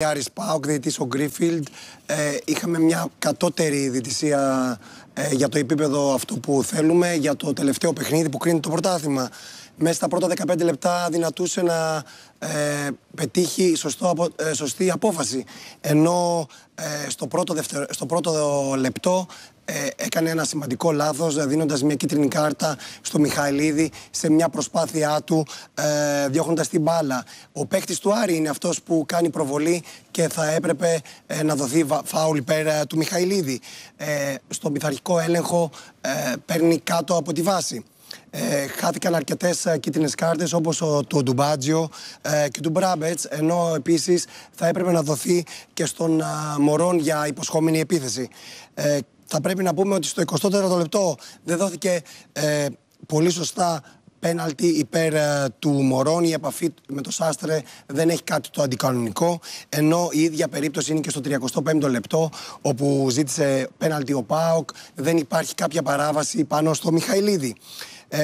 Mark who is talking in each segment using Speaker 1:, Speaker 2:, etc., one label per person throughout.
Speaker 1: Άρης ΠΑΟΚ, διαιτητής ο Γκρίφιλντ. Είχαμε μια κατώτερη διαιτησία για το επίπεδο αυτό που θέλουμε, για το τελευταίο παιχνίδι που κρίνει το πρωτάθλημα. Μέσα στα πρώτα 15 λεπτά δυνατούσε να πετύχει σωστή απόφαση. Ενώ στο πρώτο λεπτό έκανε ένα σημαντικό λάθος, δίνοντας μια κίτρινη κάρτα στο Μιχαηλίδη σε μια προσπάθειά του διώχνοντας την μπάλα. Ο παίκτης του Άρη είναι αυτός που κάνει προβολή και θα έπρεπε να δοθεί φάουλ υπέρ του Μιχαηλίδη. Στον πειθαρχικό έλεγχο παίρνει κάτω από τη βάση. Χάθηκαν αρκετές κίτρινες κάρτες όπως του Ντουμπάτζιο και του Μπράμπετς, ενώ επίσης θα έπρεπε να δοθεί και στον Μωρόν για υποσχόμενη επίθεση. Θα πρέπει να πούμε ότι στο 24ο λεπτό δεν δόθηκε πολύ σωστά πέναλτι υπέρ του Μωρόν. Η επαφή με το Σάστρε δεν έχει κάτι το αντικανονικό, ενώ η ίδια περίπτωση είναι και στο 35ο λεπτό, όπου ζήτησε πέναλτι ο ΠΑΟΚ. Δεν υπάρχει κάποια παράβαση πάνω στο Μιχαηλίδη.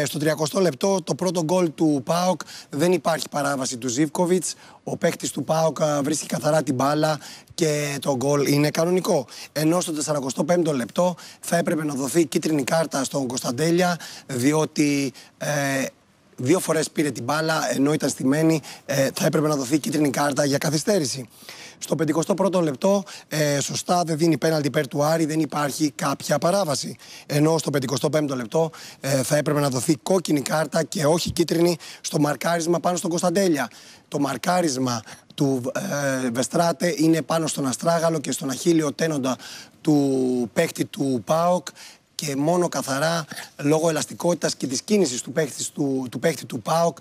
Speaker 1: Στο 30ο λεπτό, το πρώτο γκολ του ΠΑΟΚ, δεν υπάρχει παράβαση του Ζίβκοβιτς. Ο παίκτης του ΠΑΟΚ βρίσκει καθαρά την μπάλα και το γκολ είναι κανονικό. Ενώ στο 45ο λεπτό θα έπρεπε να δοθεί κίτρινη κάρτα στον Κωνσταντέλια, διότι δύο φορές πήρε την μπάλα ενώ ήταν στημένη. Θα έπρεπε να δοθεί κίτρινη κάρτα για καθυστέρηση. Στο 51ο λεπτό, σωστά δεν δίνει πέναλτι υπέρ του Άρη, δεν υπάρχει κάποια παράβαση. Ενώ στο 55ο λεπτό θα έπρεπε να δοθεί κόκκινη κάρτα και όχι κίτρινη στο μαρκάρισμα πάνω στον Κωνσταντέλια. Το μαρκάρισμα του Βεστράτε είναι πάνω στον αστράγαλο και στον αχίλιο τένοντα του παίκτη του ΠΑΟΚ, και μόνο καθαρά λόγω ελαστικότητας και της κίνησης του παίκτη του ΠΑΟΚ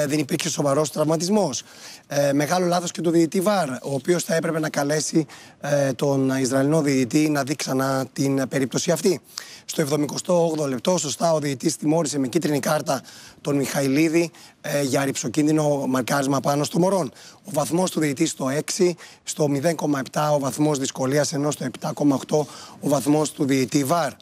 Speaker 1: δεν υπήρξε σοβαρός τραυματισμός. Μεγάλο λάθος και του διαιτητή ΒΑΡ, ο οποίος θα έπρεπε να καλέσει τον Ισραηλινό διαιτητή να δει ξανά την περίπτωση αυτή. Στο 78ο λεπτό, σωστά, ο διαιτητής τιμώρησε με κίτρινη κάρτα τον Μιχαηλίδη για ρυψοκίνδυνο μαρκάρισμα πάνω στο Μωρόν. Ο βαθμός του διαιτητή στο 6, στο 0,7 ο βαθμός δυσκολίας, ενώ στο 7,8 ο βαθμός του διαιτητή ΒΑΡ.